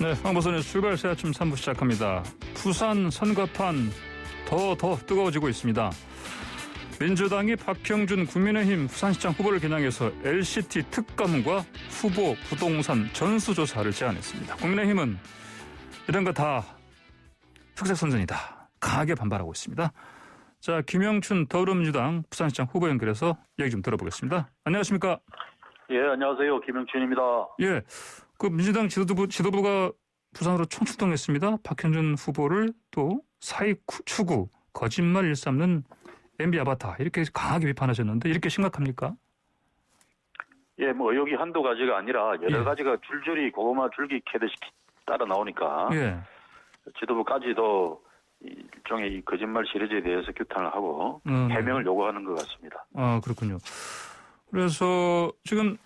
네, 황보선의 출발 새 아침 3부 시작합니다. 부산 선거판 더 뜨거워지고 있습니다. 민주당이 박형준 국민의힘 부산시장 후보를 겨냥해서 LCT 특검과 후보 부동산 전수조사를 제안했습니다. 국민의힘은 이런 거 다 흑색선전이다. 강하게 반발하고 있습니다. 자, 김영춘 더불어민주당 부산시장 후보 연결해서 얘기 좀 들어보겠습니다. 안녕하십니까? 예, 안녕하세요. 김영춘입니다. 예, 그 민주당 지도부가 부산으로 총출동했습니다. 박형준 후보를 또 사익 추구, 거짓말 일삼는 MB 아바타 이렇게 강하게 비판하셨는데 이렇게 심각합니까? 예, 뭐 의혹이 한두 가지가 아니라 여러 예. 가지가 줄줄이 고구마 줄기 캐듯이 따라 나오니까 예. 지도부까지도 일종의 이 거짓말 시리즈에 대해서 규탄을 하고 해명을 요구하는 것 같습니다. 아, 그렇군요. 그래서 지금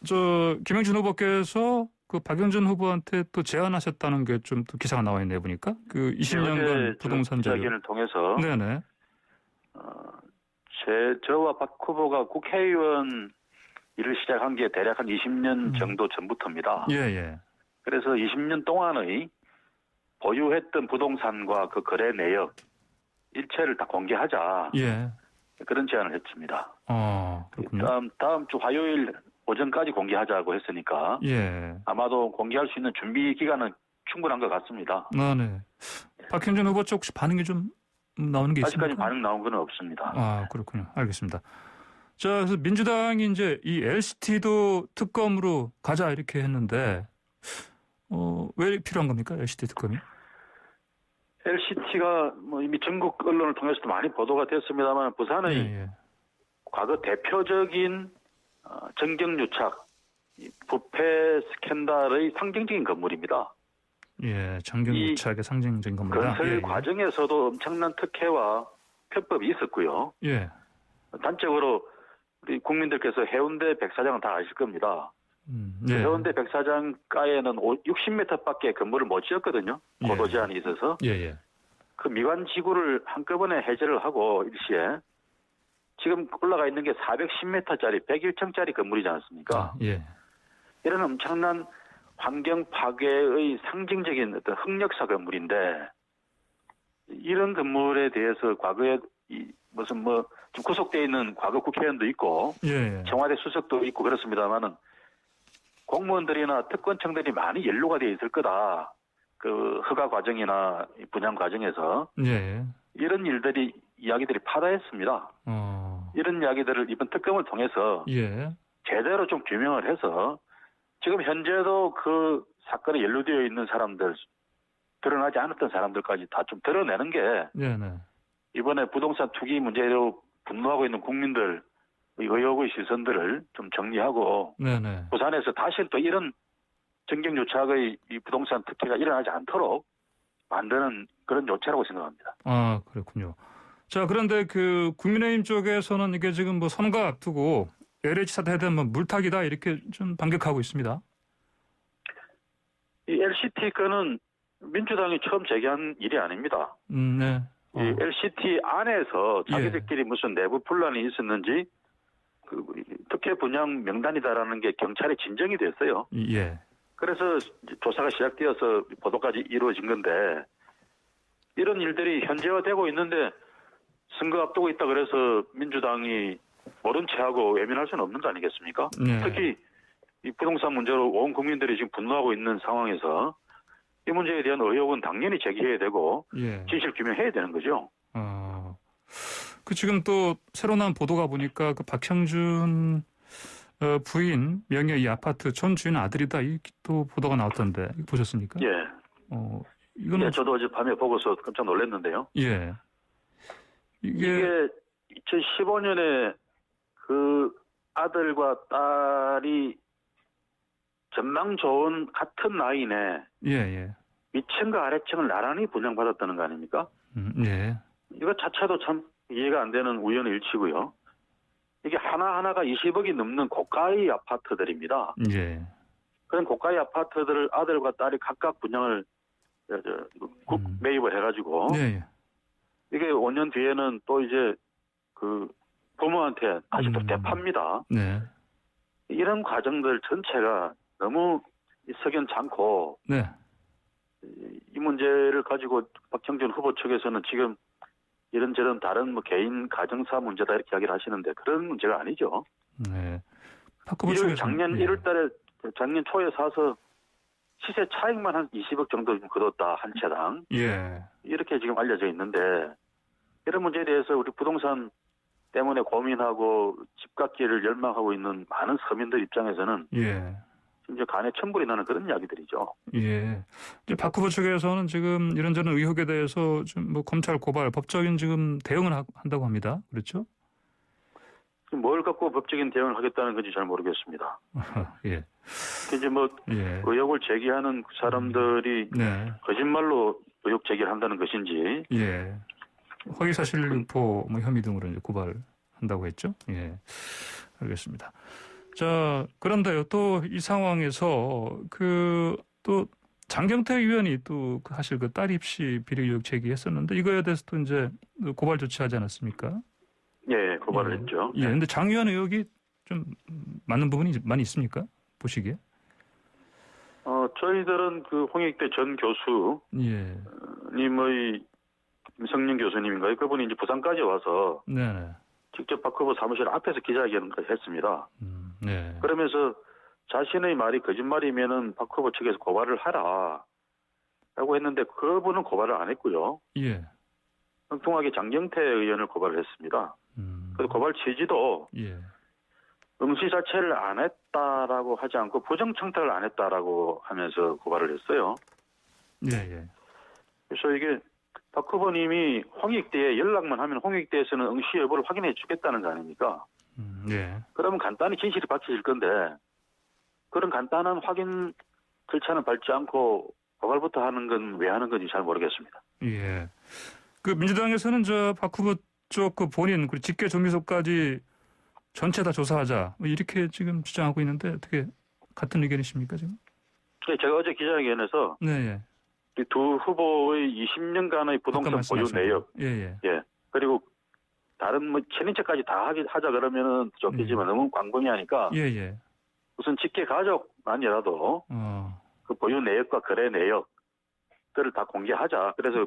김영춘 후보께서 그 박형준 후보한테 또 제안하셨다는 게 좀 또 기사가 나와 있네요, 보니까. 그 20년간 부동산 자료. 기자회견을 통해서 네네. 저와 박 후보가 국회의원 일을 시작한 게 대략 한 20년 정도 전부터입니다. 예. 그래서 20년 동안의 보유했던 부동산과 그 거래 내역 일체를 다 공개하자. 예. 그런 제안을 했습니다. 그렇군요. 다음 주 화요일 오전까지 공개하자고 했으니까 예. 아마도 공개할 수 있는 준비 기간은 충분한 것 같습니다. 네. 박형준 후보 쪽 혹시 반응이 좀 나오는 게 있습니까? 아직까지 반응 나온 건 없습니다. 아, 그렇군요. 알겠습니다. 자, 그래서 민주당이 이제 이 LCT도 특검으로 가자 이렇게 했는데, 왜 필요한 겁니까? LCT 특검이? LCT가 뭐 이미 전국 언론을 통해서도 많이 보도가 됐습니다만 부산의 예. 과거 대표적인 정경유착, 부패 스캔들의 상징적인 건물입니다. 예, 정경유착의 상징적인 겁니다. 건설 과정에서도 엄청난 특혜와 편법이 있었고요. 예. 단적으로 우리 국민들께서 해운대 백사장은 다 아실 겁니다. 예. 해운대 백사장가에는 60m밖에 건물을 못 지었거든요. 고도 제한이 있어서. 예. 그 미관 지구를 한꺼번에 해제를 하고 일시에 지금 올라가 있는 게 410m짜리 101층짜리 건물이지 않습니까? 예. 이런 엄청난 환경 파괴의 상징적인 어떤 흑역사 건물인데 이런 건물에 대해서 과거에 무슨 좀 구속되어 있는 과거 국회의원도 있고 예. 청와대 수석도 있고 그렇습니다만은 공무원들이나 특권층들이 많이 연루가 되어 있을 거다. 그 허가 과정이나 분양 과정에서 예. 이런 이야기들이 파다했습니다. 이런 이야기들을 이번 특검을 통해서 예. 제대로 좀 규명을 해서 지금 현재도 그 사건에 연루되어 있는 사람들, 드러나지 않았던 사람들까지 다 좀 드러내는 게 네네. 이번에 부동산 투기 문제로 분노하고 있는 국민들 의혹의 시선들을 좀 정리하고 네네. 부산에서 다시 또 이런 정경유착의 이 부동산 특혜가 일어나지 않도록 만드는 그런 요체라고 생각합니다. 아, 그렇군요. 자, 그런데 그 국민의힘 쪽에서는 이게 지금 뭐 선거 앞두고 LH 사태에 대한 물타기다 이렇게 좀 반격하고 있습니다. 이 LCT 건은 민주당이 처음 제기한 일이 아닙니다. 네. 이 LCT 안에서 자기들끼리 무슨 내부 분란이 있었는지 그 특혜 분양 명단이다라는 게 경찰에 진정이 됐어요. 예. 그래서 조사가 시작되어서 보도까지 이루어진 건데 이런 일들이 현재화되고 있는데 선거 앞두고 있다 그래서 민주당이 모른 체하고 외면할 수는 없는 거 아니겠습니까? 네. 특히 이 부동산 문제로 온 국민들이 지금 분노하고 있는 상황에서 이 문제에 대한 의혹은 당연히 제기해야 되고 진실 규명해야 되는 거죠. 그 지금 또 새로 나온 보도가 보니까 그 박형준 부인 명의 이 아파트 전 주인 아들이다 이 또 보도가 나왔던데 이거 보셨습니까? 예. 이거는 저도 어젯밤에 보고서 깜짝 놀랐는데요. 예. 이게 2015년에 그 아들과 딸이 전망 좋은 같은 나이에 예. 위층과 아래층을 나란히 분양받았다는 거 아닙니까? 예. 이거 자체도 참 이해가 안 되는 우연의 일치고요. 이게 하나하나가 20억이 넘는 고가의 아파트들입니다. 예. 그런 고가의 아파트들을 아들과 딸이 각각 분양을 매입을 해가지고 예. 이게 5년 뒤에는 또 이제 그 부모한테 아직도 대파입니다. 네. 이런 과정들 전체가 너무 석연찮고 네. 문제를 가지고 박형준 후보 측에서는 지금 이런저런 다른 뭐 개인 가정사 문제다 이렇게 이야기를 하시는데 그런 문제가 아니죠. 네. 박 후보 측에서는 작년 1월 달에 작년 초에 사서 시세 차익만 한 20억 정도 거뒀다 한 채당. 예. 이렇게 지금 알려져 있는데 이런 문제에 대해서 우리 부동산 때문에 고민하고 집 갖기를 열망하고 있는 많은 서민들 입장에서는 예. 심지어 간에 천불이 나는 그런 이야기들이죠. 예. 이제 박 후보 측에서는 지금 이런저런 의혹에 대해서 좀 뭐 검찰 고발, 법적인 지금 대응을 한다고 합니다. 그렇죠? 뭘 갖고 법적인 대응을 하겠다는 건지 잘 모르겠습니다. 예. 이제 뭐 예. 의혹을 제기하는 그 사람들이 네. 거짓말로 의혹 제기를 한다는 것인지. 예. 허위사실 유포 뭐 혐의 등으로 이제 고발한다고 했죠. 예. 알겠습니다. 자, 그런데요, 또 이 상황에서 또 장경태 의원이 또 사실 그 딸 입시 비리 의혹 제기했었는데 이거에 대해서 또 이제 고발 조치하지 않았습니까? 예, 고발을 예. 했죠. 예. 근데 장 의원 의혹이 좀 맞는 부분이 많이 있습니까? 보시기에? 저희들은 그 홍익대 전 예. 교수님의 김성년 교수님인가요? 그분이 이제 부산까지 와서 네네. 직접 박 후보 사무실 앞에서 기자회견을 했습니다. 네. 그러면서 자신의 말이 거짓말이면은 박 후보 측에서 고발을 하라. 라고 했는데 그분은 고발을 안 했고요. 예. 엉뚱하게 장경태 의원을 고발을 했습니다. 그래서 고발 취지도 예. 응시 자체를 안 했다라고 하지 않고 부정 청탁을 안 했다라고 하면서 고발을 했어요. 예, 예. 그래서 이게 박 후보님이 홍익대에 연락만 하면 홍익대에서는 응시 여부를 확인해 주겠다는 거 아닙니까? 예. 그러면 간단히 진실이 밝혀질 건데 그런 간단한 확인 절차는 밟지 않고 고발부터 하는 건 왜 하는 건지 잘 모르겠습니다. 예. 그 민주당에서는 저 박 후보 쪽 그 본인 그리고 직계 조미소까지 전체 다 조사하자 뭐 이렇게 지금 주장하고 있는데 어떻게 같은 의견이십니까 지금? 제가 어제 기자회견에서 네. 예. 이 두 후보의 20년간의 부동산 보유 내역, 예. 예, 그리고 다른 뭐 친인척까지 다 하자 그러면은 좋겠지만 너무 광범위하니까 예, 예. 우선 직계 가족만이라도 그 보유 내역과 거래 내역들을 다 공개하자. 그래서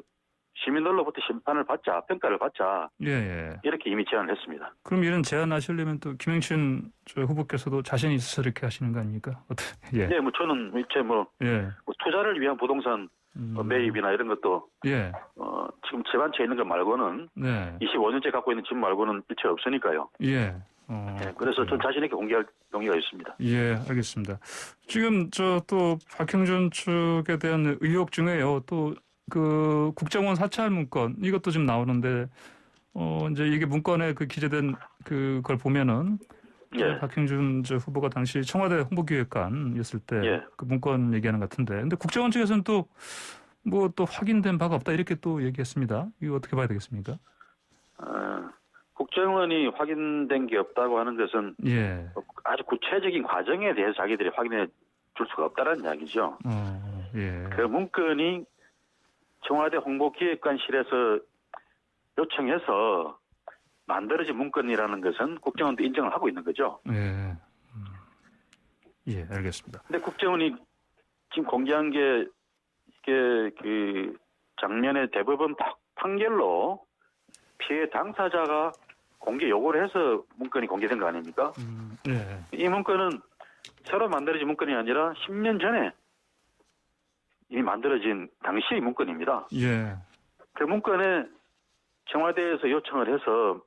시민들로부터 심판을 받자, 평가를 받자. 예, 예. 이렇게 이미 제안을 했습니다. 그럼 이런 제안 하시려면 또 김영춘 저 후보께서도 자신이 있어서 이렇게 하시는 거 아닙니까? 어떻게? 예. 네, 뭐 저는 이제 뭐 예. 투자를 위한 부동산 매입이나 이런 것도 예. 지금 제 반채 있는 것 말고는 네. 25년째 갖고 있는 집 말고는 일체 없으니까요. 예. 네, 그래서 전 자신 있게 공개할 용의가 있습니다. 예, 알겠습니다. 지금 저 또 박형준 측에 대한 의혹 중에요. 또 그 국정원 사찰 문건 이것도 지금 나오는데 이제 이게 문건에 그 기재된 그걸 보면은 예. 박형준 저 후보가 당시 청와대 홍보기획관이었을 때 그 예. 문건 얘기하는 것 같은데, 근데 국정원 측에서는 또 뭐 또 확인된 바가 없다 이렇게 또 얘기했습니다. 이거 어떻게 봐야 되겠습니까? 국정원이 확인된 게 없다고 하는 것은 예. 아주 구체적인 과정에 대해서 자기들이 확인해 줄 수가 없다는 이야기죠. 예. 그 문건이 청와대 홍보기획관실에서 요청해서 만들어진 문건이라는 것은 국정원도 인정을 하고 있는 거죠. 예. 예, 알겠습니다. 근데 국정원이 지금 공개한 게 이게 그 작년에 대법원 판결로 피해 당사자가 공개 요구를 해서 문건이 공개된 거 아닙니까? 예. 이 문건은 새로 만들어진 문건이 아니라 10년 전에 이미 만들어진 당시의 문건입니다. 예. 그 문건에 청와대에서 요청을 해서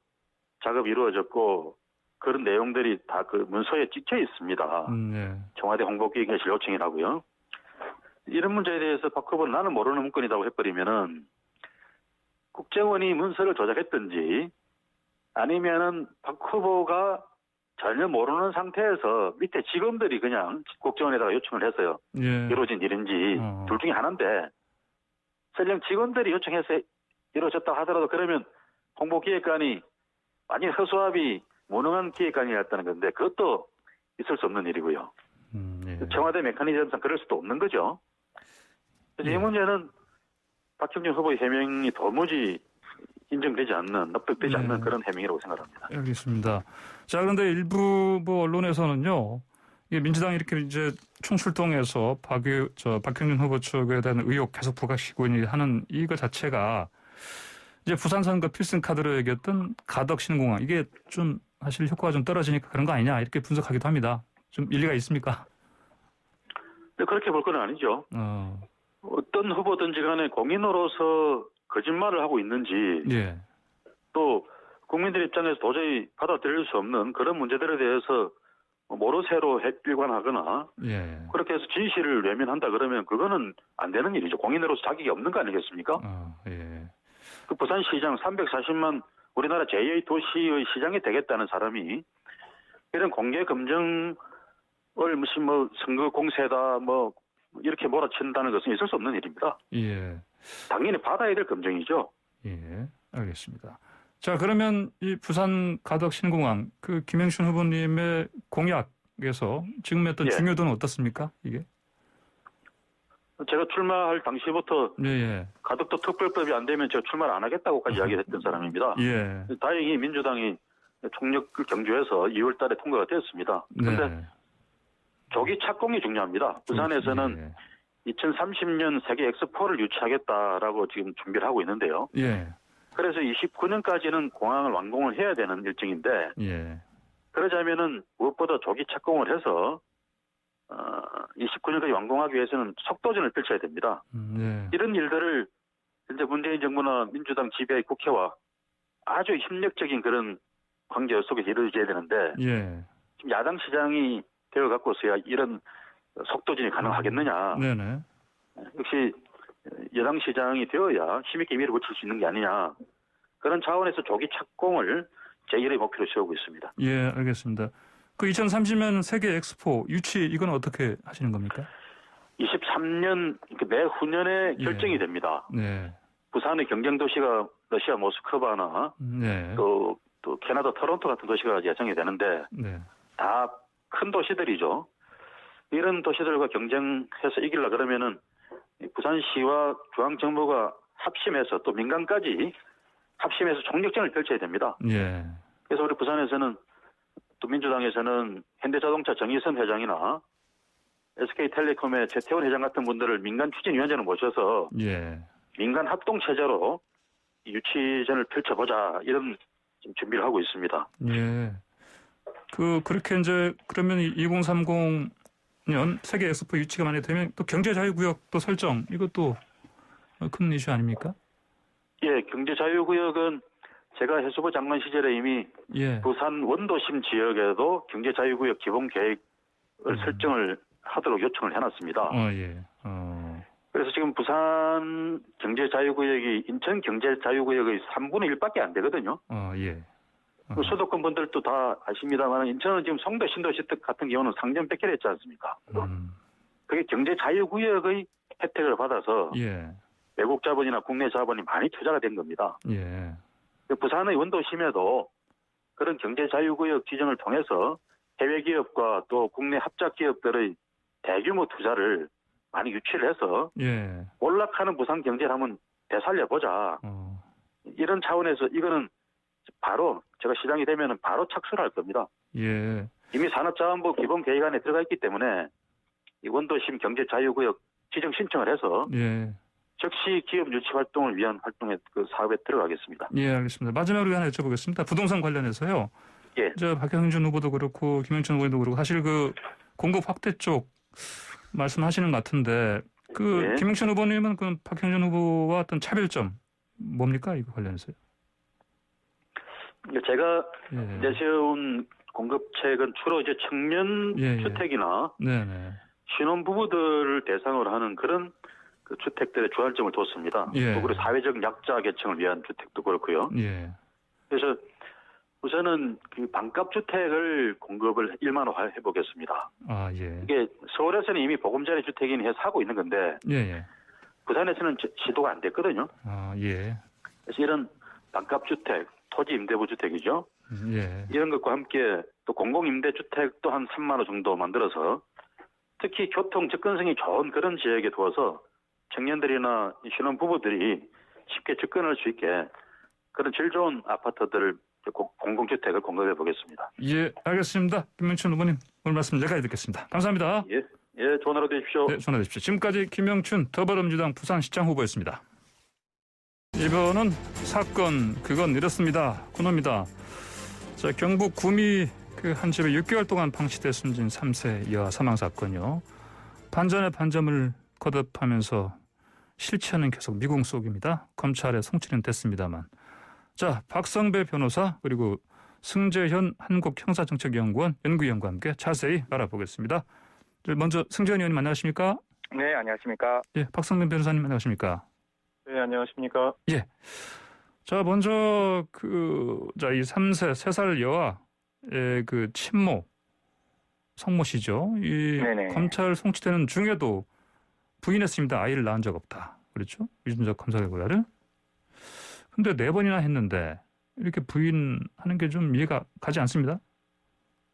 작업이 이루어졌고 그런 내용들이 다 그 문서에 찍혀 있습니다. 예. 청와대 홍보기획실 요청이라고요. 이런 문제에 대해서 박 후보는 나는 모르는 문건이라고 해버리면은 국정원이 문서를 조작했든지 아니면은 박 후보가 전혀 모르는 상태에서 밑에 직원들이 그냥 국정원에다가 요청을 해서요. 예. 이루어진 일인지 둘 중에 하나인데 설령 직원들이 요청해서 이루어졌다 하더라도 그러면 홍보기획관이 완전히 허수아비 무능한 기획관이었다는 건데 그것도 있을 수 없는 일이고요. 예. 청와대 메커니즘상 그럴 수도 없는 거죠. 그래서 예. 이 문제는 박형준 후보의 해명이 도무지 인정되지 않는, 납득되지 않는 그런 해명이라고 생각합니다. 알겠습니다. 자, 그런데 일부 뭐 언론에서는요, 이게 민주당이 이렇게 이제 총출동해서 박형준 후보 측에 대한 의혹 계속 부각시키고 하는 이거 자체가 이제 부산 선거 필승 카드로 얘기했던 가덕 신공항 이게 좀 사실 효과가 좀 떨어지니까 그런 거 아니냐 이렇게 분석하기도 합니다. 좀 일리가 있습니까? 네, 그렇게 볼 건 아니죠. 어떤 후보든지 간에 공인으로서 거짓말을 하고 있는지 예. 또 국민들 입장에서 도저히 받아들일 수 없는 그런 문제들에 대해서 모르쇠로 일관하거나 예. 그렇게 해서 진실을 외면한다 그러면 그거는 안 되는 일이죠. 공인으로서 자격이 없는 거 아니겠습니까? 예. 그 부산시장 340만 우리나라 제2의 도시의 시장이 되겠다는 사람이 이런 공개 검증을 무슨 뭐 선거 공세다 뭐 이렇게 몰아친다는 것은 있을 수 없는 일입니다. 예. 당연히 받아야 될 검증이죠. 예. 알겠습니다. 자, 그러면 이 부산 가덕 신공항 그 김영춘 후보님의 공약에서 지금 했던 예. 중요도는 어떻습니까? 이게? 제가 출마할 당시부터 예. 가덕도 특별법이 안 되면 제가 출마를 안 하겠다고까지 이야기했던 사람입니다. 예. 다행히 민주당이 총력을 경주해서 2월 달에 통과가 되었습니다. 그런데 네. 조기 착공이 중요합니다. 부산에서는 예. 2030년 세계 엑스포를 유치하겠다라고 지금 준비를 하고 있는데요. 예. 그래서 29년까지는 공항을 완공을 해야 되는 일정인데 예. 그러자면은 무엇보다 조기 착공을 해서 29년까지 완공하기 위해서는 속도전을 펼쳐야 됩니다. 예. 이런 일들을 현재 문재인 정부나 민주당 지배의 국회와 아주 협력적인 그런 관계 속에서 이루어져야 되는데 예. 지금 야당 시장이 되어 갖고서야 이런 속도전이 가능하겠느냐. 네네. 역시 여당 시장이 되어야 힘있게 밀어붙일 수 있는 게 아니냐. 그런 차원에서 조기 착공을 제1의 목표로 세우고 있습니다. 예, 알겠습니다. 그 2030년 세계 엑스포 유치 이건 어떻게 하시는 겁니까? 23년 내후년에 예. 결정이 됩니다. 네. 부산의 경쟁도시가 러시아 모스크바나 네. 또 캐나다 토론토 같은 도시가 예정이 되는데 네. 다 큰 도시들이죠. 이런 도시들과 경쟁해서 이기려 그러면은 부산시와 중앙정부가 합심해서 또 민간까지 합심해서 총력전을 펼쳐야 됩니다. 예. 그래서 우리 부산에서는 또 민주당에서는 현대자동차 정의선 회장이나 SK텔레콤의 최태원 회장 같은 분들을 민간 추진위원장을 모셔서 예. 민간 합동 체제로 유치전을 펼쳐보자 이런 지금 준비를 하고 있습니다. 예. 그렇게 이제 그러면 2030년 세계 엑스포 유치가 만약에 되면 또 경제자유구역 또 설정 이것도 큰 이슈 아닙니까? 예, 경제자유구역은 제가 해수부 장관 시절에 이미 예. 부산 원도심 지역에도 경제자유구역 기본계획을 설정을 하도록 요청을 해놨습니다. 예. 그래서 지금 부산 경제자유구역이 인천 경제자유구역의 3분의 1밖에 안 되거든요. 예. 수도권 분들도 다 아십니다만 인천은 지금 송도 신도시 같은 경우는 상전 뺏기를 했지 않습니까? 그게 경제자유구역의 혜택을 받아서 예. 외국 자본이나 국내 자본이 많이 투자가 된 겁니다. 예. 부산의 원도심에도 그런 경제자유구역 지정을 통해서 해외 기업과 또 국내 합작 기업들의 대규모 투자를 많이 유치를 해서 예. 몰락하는 부산 경제를 한번 되살려보자. 이런 차원에서 이거는 바로 제가 시장이 되면 바로 착수를 할 겁니다. 예. 이미 산업자원부 기본 계획안에 들어가 있기 때문에 이 원도심 경제자유구역 지정 신청을 해서 예. 즉시 기업 유치 활동을 위한 활동에 그 사업에 들어가겠습니다. 예, 알겠습니다. 마지막으로 하나 여쭤보겠습니다. 부동산 관련해서요. 예. 박형준 후보도 그렇고 김영춘 후보도 그렇고 사실 그 공급 확대 쪽 말씀하시는 것 같은데 예. 김영춘 후보님은 그 박형준 후보와 어떤 차별점 뭡니까 이거 관련해서요? 제가 예. 내세운 공급책은 주로 이제 청년 예. 주택이나 네네. 신혼부부들을 대상으로 하는 그런 그 주택들의 주안점을 뒀습니다. 예. 또 그리고 사회적 약자 계층을 위한 주택도 그렇고요. 예. 그래서 우선은 그 반값 주택을 공급을 일반화해 보겠습니다. 예. 이게 서울에서는 이미 보금자리 주택인이 해서 하고 있는 건데 예. 부산에서는 시도가 안 됐거든요. 예. 그래서 이런 반값 주택, 토지 임대부 주택이죠. 예. 이런 것과 함께 또 공공임대주택도 한 3만 호 정도 만들어서 특히 교통 접근성이 좋은 그런 지역에 두어서 청년들이나 신혼부부들이 쉽게 접근할 수 있게 그런 질 좋은 아파트들을 공공주택을 공급해 보겠습니다. 예, 알겠습니다. 김명춘 후보님 오늘 말씀 여기까지 듣겠습니다. 감사합니다. 예. 예, 좋은 하루 되십시오. 네, 전화 주십시오. 지금까지 김영춘 더불어민주당 부산시장 후보였습니다. 이번은 사건 그건 이렇습니다. 그놈이다. 자, 경북 구미 한 집에 6개월 동안 방치돼 숨진 3세 여아 사망 사건이요. 반전의 반점을 거듭하면서 실체는 계속 미궁 속입니다. 검찰에 송치는 됐습니다만. 자, 박성배 변호사 그리고 승재현 한국형사정책연구원 연구위원과 함께 자세히 알아보겠습니다. 먼저 승재현 의원님 안녕하십니까? 네, 안녕하십니까? 예, 박성배 변호사님 안녕하십니까? 네, 안녕하십니까? 예. 자, 먼저 이 3살 여아의 그 친모 성모 씨죠. 이 네네. 검찰 송치되는 중에도 부인했습니다. 아이를 낳은 적 없다. 그렇죠? 유전자 검사 결과를. 근데 4번이나 했는데 이렇게 부인하는 게 좀 이해가 가지 않습니다.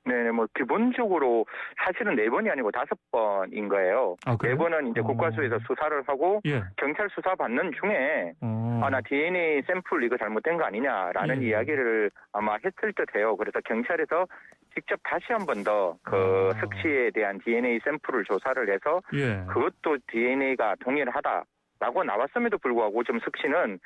네, 뭐 기본적으로 사실은 4번이 아니고 5번인 거예요. 아, 그래요? 4번은 이제 국과수에서 수사를 하고 예. 경찰 수사 받는 중에 나 DNA 샘플 이거 잘못된 거 아니냐라는 예. 이야기를 아마 했을 듯해요. 그래서 경찰에서 직접 다시 한 번 더 그 석씨에 대한 DNA 샘플을 조사를 해서 예. 그것도 DNA가 동일하다. 라고 나왔음에도 불구하고 지금 석씨는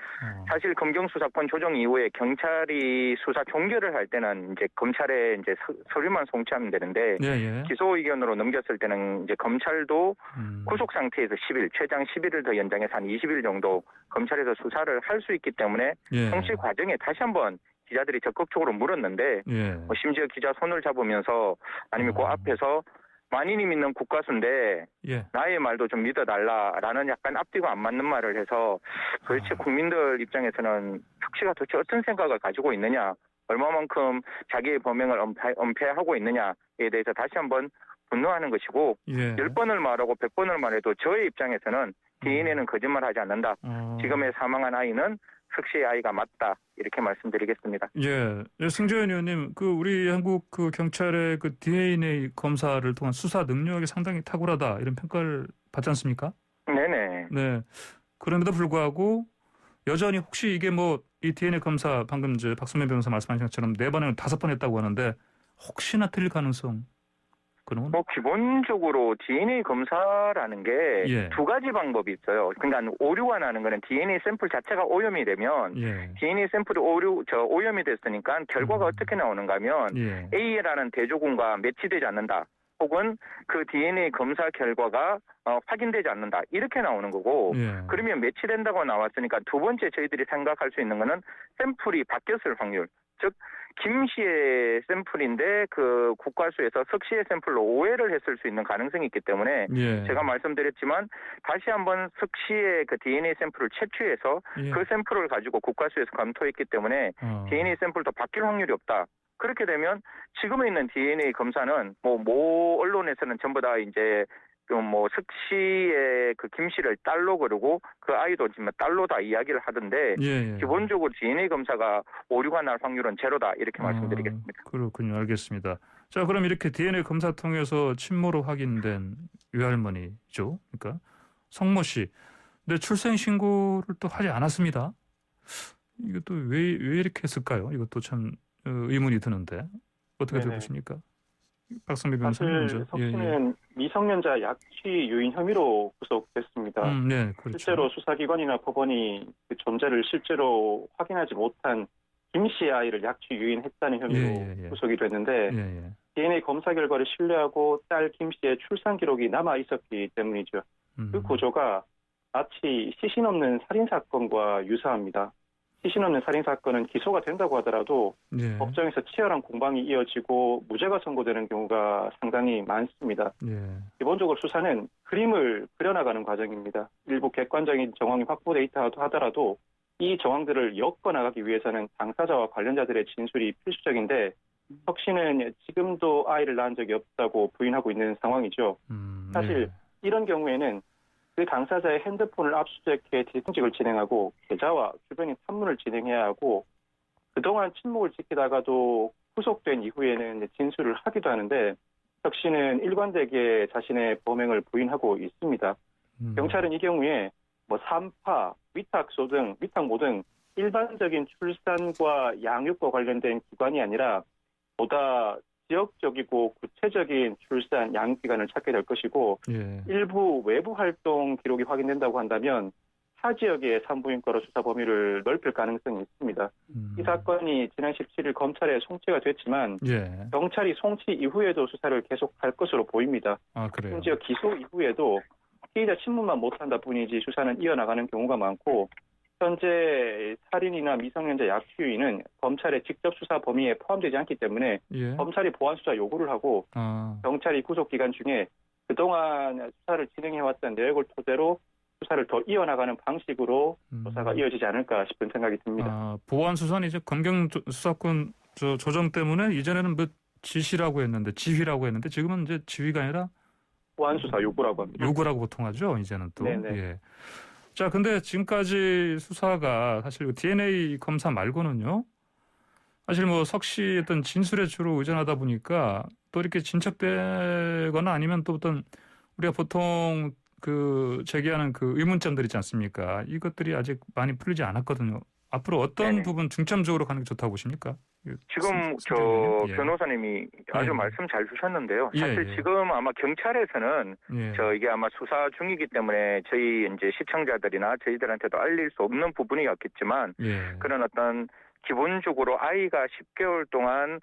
사실 검경수사권 조정 이후에 경찰이 수사 종결을 할 때는 이제 검찰에 이제 서류만 송치하면 되는데 예. 기소 의견으로 넘겼을 때는 이제 검찰도 구속 상태에서 10일, 최장 11일 더 연장해서 한 20일 정도 검찰에서 수사를 할 수 있기 때문에 예. 송치 과정에 다시 한번 기자들이 적극적으로 물었는데 예. 심지어 기자 손을 잡으면서 아니면 그 앞에서 만인이 믿는 국가수인데 예. 나의 말도 좀 믿어달라라는 약간 앞뒤가 안 맞는 말을 해서 도대체 국민들 입장에서는 석씨가 도대체 어떤 생각을 가지고 있느냐, 얼마만큼 자기의 범행을 은폐하고 있느냐에 대해서 다시 한번 분노하는 것이고 예. 10번을 말하고 100번을 말해도 저의 입장에서는 DNA는 거짓말하지 않는다. 지금의 사망한 아이는 석씨의 아이가 맞다. 이렇게 말씀드리겠습니다. 예. 승재현 의원님, 우리 한국 경찰의 DNA 검사를 통한 수사 능력이 상당히 탁월하다. 이런 평가를 받지 않습니까? 네네. 네. 그럼에도 불구하고 여전히 혹시 이게 이 DNA 검사 방금 박성배 변호사 말씀하신 것처럼 4번에 5번 했다고 하는데 혹시나 틀릴 가능성 그런 건? 기본적으로 DNA 검사라는 게 2가지 방법이 있어요. 그러니까 오류가 나는 거는 DNA 샘플 자체가 오염이 되면 DNA 샘플이 오염이 됐으니까 결과가 어떻게 나오는가 하면 A라는 대조군과 매치되지 않는다. 혹은 그 DNA 검사 결과가 확인되지 않는다. 이렇게 나오는 거고 그러면 매치된다고 나왔으니까 두 번째 저희들이 생각할 수 있는 거는 샘플이 바뀌었을 확률. 즉 김 씨의 샘플인데 그 국과수에서 석 씨의 샘플로 오해를 했을 수 있는 가능성이 있기 때문에 제가 말씀드렸지만 다시 한번 석 씨의 그 DNA 샘플을 채취해서 그 샘플을 가지고 국과수에서 검토했기 때문에 DNA 샘플도 바뀔 확률이 없다. 그렇게 되면 지금에 있는 DNA 검사는 모 언론에서는 전부 다 이제 석 씨의 그 김 씨를 딸로 그러고 그 아이도 지금 딸로 다 이야기를 하던데 기본적으로 DNA 검사가 오류가 날 확률은 제로다 이렇게 말씀드리겠습니다. 그렇군요. 알겠습니다. 자, 그럼 이렇게 DNA 검사 통해서 친모로 확인된 외할머니죠. 그러니까 성모 씨. 근데 출생 신고를 또 하지 않았습니다. 이것도 왜 이렇게 했을까요? 이것도 참 의문이 드는데 어떻게 들으십니까? 박성배 변호사님 먼저. 석 씨는 미성년자 약취 유인 혐의로 구속됐습니다. 네, 그렇죠. 실제로 수사기관이나 법원이 그 존재를 실제로 확인하지 못한 김 씨의 아이를 약취 유인했다는 혐의로 구속이 됐는데 DNA 검사 결과를 신뢰하고 딸 김 씨의 출산 기록이 남아 있었기 때문이죠. 그 구조가 마치 시신 없는 살인 사건과 유사합니다. 시신 없는 살인 사건은 기소가 된다고 하더라도 법정에서 치열한 공방이 이어지고 무죄가 선고되는 경우가 상당히 많습니다. 기본적으로 수사는 그림을 그려나가는 과정입니다. 일부 객관적인 정황이 확보돼 있다 하더라도 이 정황들을 엮어나가기 위해서는 당사자와 관련자들의 진술이 필수적인데 석 씨는 지금도 아이를 낳은 적이 없다고 부인하고 있는 상황이죠. 사실 이런 경우에는 그 당사자의 핸드폰을 압수수색해 뒤통직을 진행하고 계좌와 주변인 탐문을 진행해야 하고 그동안 침묵을 지키다가도 구속된 이후에는 진술을 하기도 하는데 석 씨는 일관되게 자신의 범행을 부인하고 있습니다. 경찰은 이 경우에 산파, 위탁소 등 위탁모 등 일반적인 출산과 양육과 관련된 기관이 아니라 보다 지역적이고 구체적인 출산, 양육 기간을 찾게 될 것이고 일부 외부 활동 기록이 확인된다고 한다면 타 지역의 산부인과로 수사 범위를 넓힐 가능성이 있습니다. 이 사건이 지난 17일 검찰에 송치가 됐지만 경찰이 송치 이후에도 수사를 계속할 것으로 보입니다. 그래요? 심지어 기소 이후에도 피의자 신문만 못한다 뿐이지 수사는 이어나가는 경우가 많고 현재 살인이나 미성년자 약취유인은 검찰의 직접 수사 범위에 포함되지 않기 때문에 검찰이 보완 수사 요구를 하고 경찰이 구속 기간 중에 그동안 수사를 진행해왔던 내역을 토대로 수사를 더 이어나가는 방식으로 조사가 이어지지 않을까 싶은 생각이 듭니다. 보완 수사는 이제 검경 수사권 조정 때문에 이전에는 뭐 지시라고 했는데 지휘라고 했는데 지금은 이제 지휘가 아니라 보완 수사 요구라고 합니다. 요구라고 보통 하죠. 이제는 또. 네네. 자, 근데 지금까지 수사가 사실 DNA 검사 말고는요. 사실 뭐 석 씨 어떤 진술에 주로 의존하다 보니까 또 이렇게 진척되거나 아니면 또 어떤 우리가 보통 그 제기하는 그 의문점들 있지 않습니까? 이것들이 아직 많이 풀리지 않았거든요. 앞으로 어떤 부분 중점적으로 가는 게 좋다고 보십니까? 지금 변호사님이 아주 말씀 잘 주셨는데요. 사실 지금 아마 경찰에서는 이게 아마 수사 중이기 때문에 저희 이제 시청자들이나 저희들한테도 알릴 수 없는 부분이었겠지만 그런 어떤 기본적으로 아이가 10개월 동안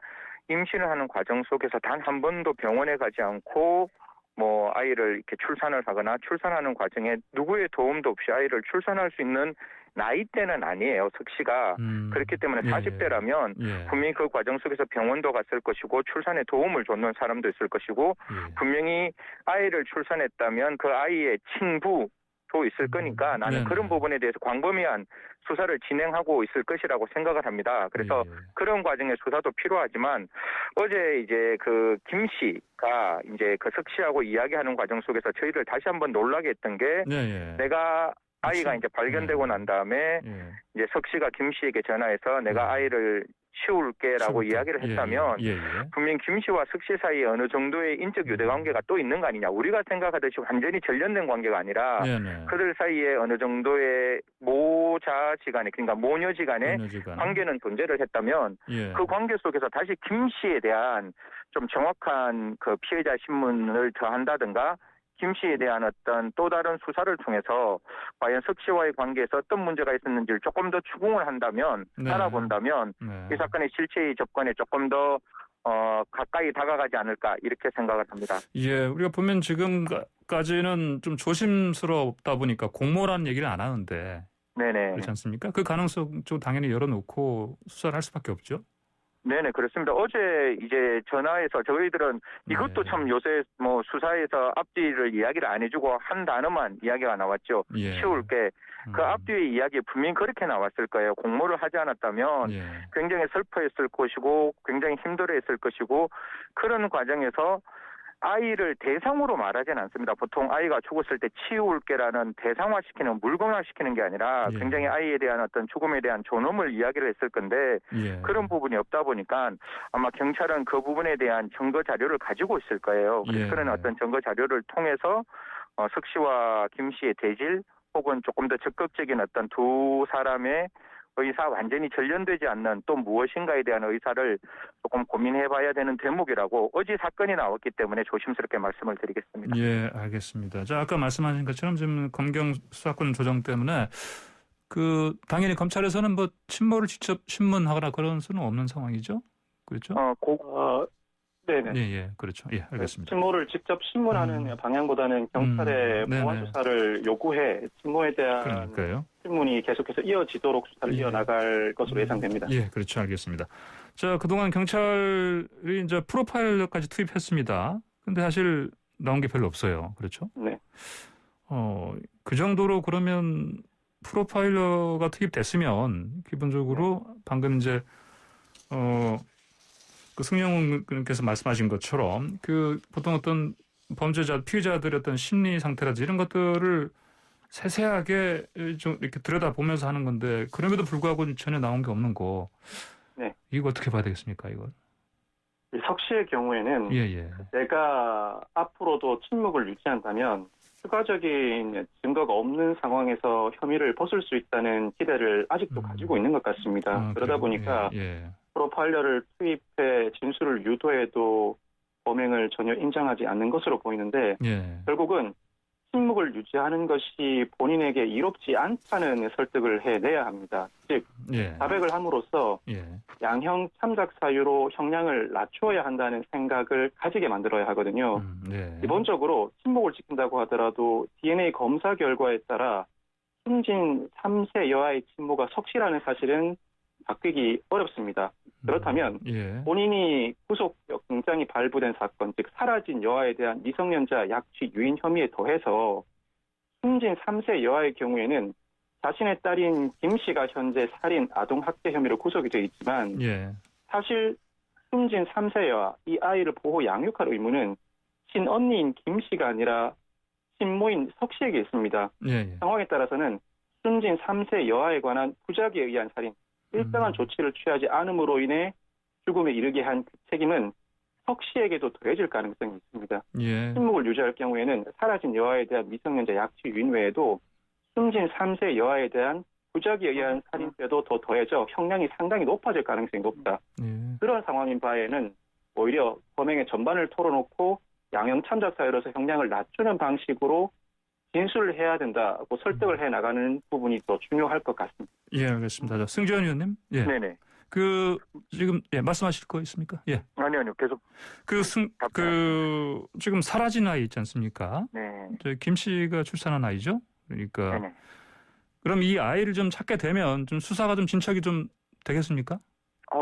임신을 하는 과정 속에서 단 한 번도 병원에 가지 않고 뭐 아이를 이렇게 출산을 하거나 출산하는 과정에 누구의 도움도 없이 아이를 출산할 수 있는 나이대는 아니에요. 석 씨가. 그렇기 때문에 40대라면 분명히 그 과정 속에서 병원도 갔을 것이고 출산에 도움을 줬는 사람도 있을 것이고 분명히 아이를 출산했다면 그 아이의 친부도 있을 거니까 나는 그런 부분에 대해서 광범위한 수사를 진행하고 있을 것이라고 생각을 합니다. 그래서 그런 과정의 수사도 필요하지만 어제 이제 그 김 씨가 이제 그 석 씨하고 이야기하는 과정 속에서 저희를 다시 한번 놀라게 했던 게 내가 아이가 이제 발견되고 난 다음에 이제 석 씨가 김 씨에게 전화해서 내가 아이를 치울게라고 이야기를 했다면 분명 김 씨와 석 씨 사이에 어느 정도의 인적 유대 관계가 또 있는 거 아니냐. 우리가 생각하듯이 완전히 절연된 관계가 아니라 그들 사이에 어느 정도의 모자지간에 그러니까 모녀지간의 관계는 존재를 했다면 그 관계 속에서 다시 김 씨에 대한 좀 정확한 그 피해자 신문을 더한다든가 김 씨에 대한 어떤 또 다른 수사를 통해서 과연 석 씨와의 관계에서 어떤 문제가 있었는지를 조금 더 추궁을 한다면 알아본다면 이 사건의 실체의 접근에 조금 더 가까이 다가가지 않을까 이렇게 생각을 합니다. 우리가 보면 지금까지는 좀 조심스럽다 보니까 공모라는 얘기를 안 하는데 그렇지 않습니까? 그 가능성도 당연히 열어놓고 수사를 할 수밖에 없죠. 네네, 그렇습니다. 어제 이제 전화해서 저희들은 이것도 참 요새 뭐 수사에서 앞뒤를 이야기를 안 해주고 한 단어만 이야기가 나왔죠. 치울게. 그 앞뒤의 이야기에 분명히 그렇게 나왔을 거예요. 공모를 하지 않았다면 굉장히 슬퍼했을 것이고 굉장히 힘들어했을 것이고 그런 과정에서 아이를 대상으로 말하지는 않습니다. 보통 아이가 죽었을 때 치울게라는 대상화시키는 물건화시키는 게 아니라 굉장히 아이에 대한 어떤 죽음에 대한 존엄을 이야기를 했을 건데 그런 부분이 없다 보니까 아마 경찰은 그 부분에 대한 증거 자료를 가지고 있을 거예요. 그래서 그런 어떤 증거 자료를 통해서 석 씨와 김 씨의 대질 혹은 조금 더 적극적인 어떤 두 사람의 의사 완전히 절연되지 않는 또 무엇인가에 대한 의사를 조금 고민해봐야 되는 대목이라고 어제 사건이 나왔기 때문에 조심스럽게 말씀을 드리겠습니다. 알겠습니다. 자, 아까 말씀하신 것처럼 지금 검경 수사권 조정 때문에 그 당연히 검찰에서는 뭐 친모를 직접 신문하거나 그런 수는 없는 상황이죠, 그렇죠? 네네. 그렇죠. 알겠습니다. 친모를 직접 신문하는 방향보다는 경찰에 보완 수사를 요구해 친모에 대한 신문이 계속해서 이어지도록 수사를 이어나갈 것으로 예상됩니다. 그렇죠. 알겠습니다. 자, 그동안 경찰이 이제 프로파일러까지 투입했습니다. 근데 사실 나온 게 별로 없어요. 그렇죠? 네. 그 정도로 그러면 프로파일러가 투입됐으면 기본적으로 방금 이제 그 승용 의원께서 말씀하신 것처럼 그 보통 어떤 범죄자 피의자들의 어떤 심리 상태라든지 이런 것들을 세세하게 좀 이렇게 들여다보면서 하는 건데 그럼에도 불구하고 전혀 나온 게 없는 거. 이거 어떻게 봐야 되겠습니까, 이걸? 석 씨의 경우에는 내가 앞으로도 침묵을 유지한다면 추가적인 증거가 없는 상황에서 혐의를 벗을 수 있다는 기대를 아직도 가지고 있는 것 같습니다. 그러다 보니까 프로파일러를 투입해 진술을 유도해도 범행을 전혀 인정하지 않는 것으로 보이는데 결국은 침묵을 유지하는 것이 본인에게 이롭지 않다는 설득을 해내야 합니다. 즉 자백을 함으로써 양형 참작 사유로 형량을 낮추어야 한다는 생각을 가지게 만들어야 하거든요. 기본적으로 침묵을 지킨다고 하더라도 DNA 검사 결과에 따라 숨진 3세 여아의 친모가 석시라는 사실은 바뀌기 어렵습니다. 그렇다면 본인이 구속영장이 발부된 사건, 즉 사라진 여아에 대한 미성년자 약취 유인 혐의에 더해서 숨진 3세 여아의 경우에는 자신의 딸인 김 씨가 현재 살인 아동학대 혐의로 구속이 되어 있지만 사실 숨진 3세 여아, 이 아이를 보호 양육할 의무는 친언니인 김 씨가 아니라 친모인 석 씨에게 있습니다. 상황에 따라서는 숨진 3세 여아에 관한 부작위에 의한 살인, 일정한 조치를 취하지 않음으로 인해 죽음에 이르게 한 그 책임은 석 씨에게도 더해질 가능성이 있습니다. 침묵을 유지할 경우에는 사라진 여아에 대한 미성년자 약취 유인 외에도 숨진 3세 여아에 대한 부작위에 의한 살인죄도 더 더해져 형량이 상당히 높아질 가능성이 높다. 그런 상황인 바에는 오히려 범행의 전반을 털어놓고 양형 참작 사유로서 형량을 낮추는 방식으로 진술을 해야 된다고 설득을 해 나가는 부분이 더 중요할 것 같습니다. 알겠습니다. 승지원 의원님. 네네. 지금 말씀하실 거 있습니까? 아니요. 계속. 지금 사라진 아이 있지 않습니까? 김 씨가 출산한 아이죠. 그러니까 네네. 그럼 이 아이를 좀 찾게 되면 좀 수사가 좀 진척이 좀 되겠습니까?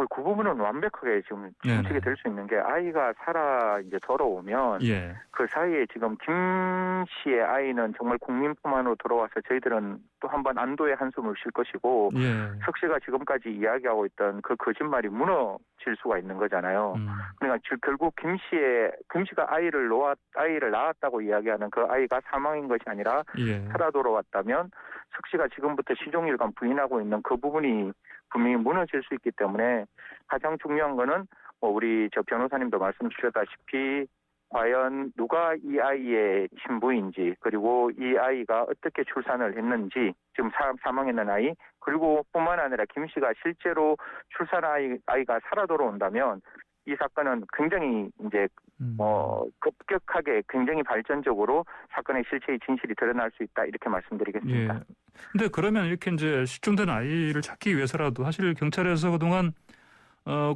그 부분은 완벽하게 지금 진척이 될 수 있는 게 아이가 살아 이제 돌아오면 그 사이에 지금 김 씨의 아이는 정말 국민품안으로 돌아와서 저희들은 또 한 번 안도의 한숨을 쉴 것이고 석 씨가 지금까지 이야기하고 있던 그 거짓말이 무너질 수가 있는 거잖아요. 그러니까 결국 김 씨가 아이를 낳았다고 이야기하는 그 아이가 사망인 것이 아니라 살아 돌아왔다면 석 씨가 지금부터 시종일관 부인하고 있는 그 부분이 분명히 무너질 수 있기 때문에 가장 중요한 거는 우리 변호사님도 말씀 주셨다시피 과연 누가 이 아이의 신부인지 그리고 이 아이가 어떻게 출산을 했는지 지금 사망했는 아이 그리고 뿐만 아니라 김 씨가 실제로 출산한 아이가 살아 돌아온다면 이 사건은 굉장히 이제 급격하게 굉장히 발전적으로 사건의 실체의 진실이 드러날 수 있다 이렇게 말씀드리겠습니다. 근데 그러면 이렇게 이제 실종된 아이를 찾기 위해서라도 사실 경찰에서 그동안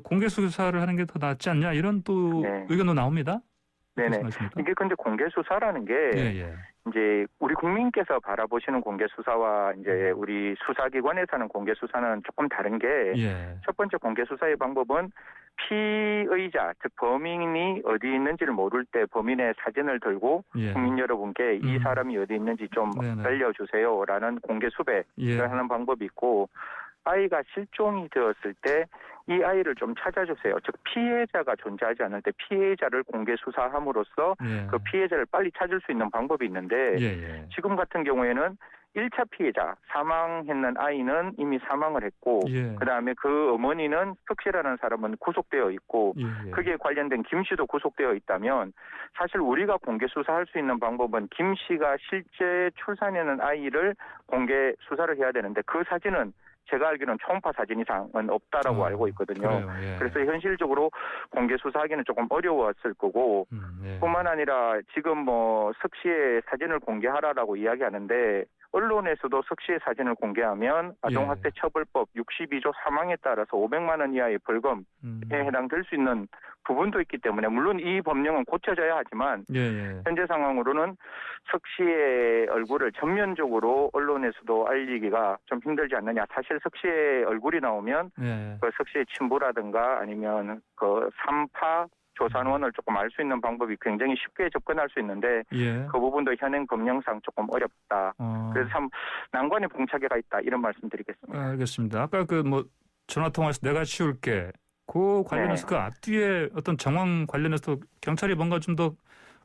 공개 수사를 하는 게 더 낫지 않냐 이런 또 의견도 나옵니다. 네네. 이게 근데 공개 수사라는 게 이제 우리 국민께서 바라보시는 공개 수사와 이제 우리 수사기관에서 는 공개 수사는 조금 다른 게 첫 번째 공개 수사의 방법은 피의자 즉 범인이 어디 있는지를 모를 때 범인의 사진을 들고 국민 여러분께 이 사람이 어디 있는지 좀 알려주세요라는 공개 수배를 하는 방법이 있고 아이가 실종이 되었을 때 이 아이를 좀 찾아주세요. 즉 피해자가 존재하지 않을 때 피해자를 공개 수사함으로써 그 피해자를 빨리 찾을 수 있는 방법이 있는데 지금 같은 경우에는 1차 피해자 사망했는 아이는 이미 사망을 했고 그다음에 그 어머니는 석 씨라는 사람은 구속되어 있고 그게 관련된 김 씨도 구속되어 있다면 사실 우리가 공개 수사할 수 있는 방법은 김 씨가 실제 출산했는 아이를 공개 수사를 해야 되는데 그 사진은 제가 알기로는 초음파 사진 이상은 없다라고 알고 있거든요. 그래서 현실적으로 공개 수사하기는 조금 어려웠을 거고 뿐만 아니라 지금 석 씨의 사진을 공개하라라고 이야기하는데 언론에서도 석 씨의 사진을 공개하면 아동학대 처벌법 62조 3항에 따라서 500만 원 이하의 벌금에 해당될 수 있는 부분도 있기 때문에 물론 이 법령은 고쳐져야 하지만 현재 상황으로는 석 씨의 얼굴을 전면적으로 언론에서도 알리기가 좀 힘들지 않느냐. 사실 석 씨의 얼굴이 나오면 그 석 씨의 친부라든가 아니면 그 3파 조산원을 조금 알 수 있는 방법이 굉장히 쉽게 접근할 수 있는데 그 부분도 현행 법령상 조금 어렵다. 그래서 참 난관에 봉착해가 있다. 이런 말씀드리겠습니다. 알겠습니다. 아까 전화 통화에서 내가 치울게. 그 관련해서 그 앞뒤에 어떤 정황 관련해서 경찰이 뭔가 좀 더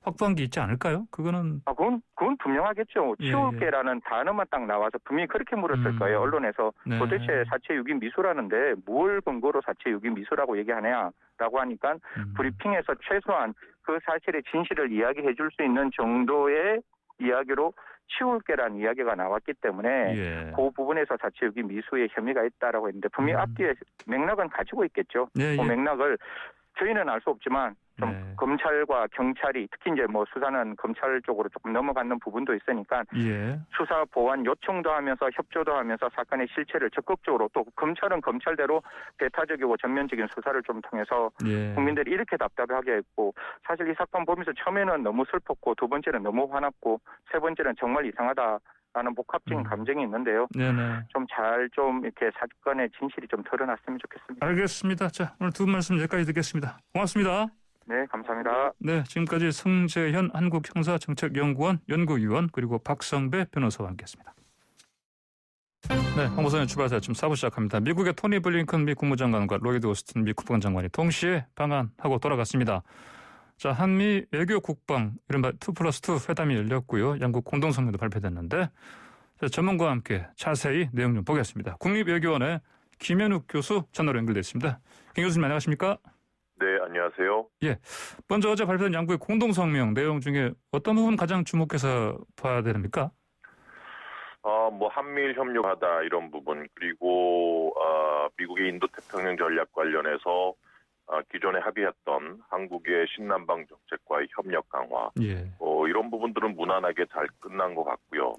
확보한 게 있지 않을까요? 그거는 그건 분명하겠죠. 치울게라는 단어만 딱 나와서 분명히 그렇게 물었을 거예요. 언론에서 도대체 사체 유기 미수라는데 뭘 근거로 사체 유기 미수라고 얘기하냐라고 하니까 브리핑에서 최소한 그 사실의 진실을 이야기해 줄 수 있는 정도의 이야기로 치울게라는 이야기가 나왔기 때문에 그 부분에서 자칫 여기 미수의 혐의가 있다라고 했는데 분명히 앞뒤에 맥락은 가지고 있겠죠. 그 맥락을 저희는 알 수 없지만 좀 검찰과 경찰이 특히 이제 뭐 수사는 검찰 쪽으로 조금 넘어가는 부분도 있으니까 수사 보완 요청도 하면서 협조도 하면서 사건의 실체를 적극적으로 또 검찰은 검찰대로 배타적이고 전면적인 수사를 좀 통해서 국민들이 이렇게 답답하게 했고 사실 이 사건 보면서 처음에는 너무 슬펐고 두 번째는 너무 화났고 세 번째는 정말 이상하다라는 복합적인 감정이 있는데요. 좀 잘 좀 이렇게 사건의 진실이 좀 드러났으면 좋겠습니다. 알겠습니다. 자, 오늘 두 분 말씀 여기까지 듣겠습니다. 고맙습니다. 네, 감사합니다. 네, 지금까지 성재현 한국형사정책연구원 연구위원 그리고 박성배 변호사와 함께했습니다. 네, 홍보선의 주발사 지금 4부 시작합니다. 미국의 토니 블링컨 미 국무장관과 로이드 오스틴 미 국방장관이 동시에 방한하고 돌아갔습니다. 자, 한미 외교 국방 이른바 2+2 회담이 열렸고요. 양국 공동성명도 발표됐는데 자, 전문가와 함께 자세히 내용 좀 보겠습니다. 국립외교원의 김현욱 교수 전화로 연결되어 있습니다. 김 교수님 안녕하십니까? 네, 안녕하세요. 예, 먼저 어제 발표된 양국의 공동성명 내용 중에 어떤 부분 가장 주목해서 봐야 됩니까? 뭐 한미일 협력하다 이런 부분 그리고 미국의 인도태평양 전략 관련해서 기존에 합의했던 한국의 신남방 정책과의 협력 강화 이런 부분들은 무난하게 잘 끝난 것 같고요.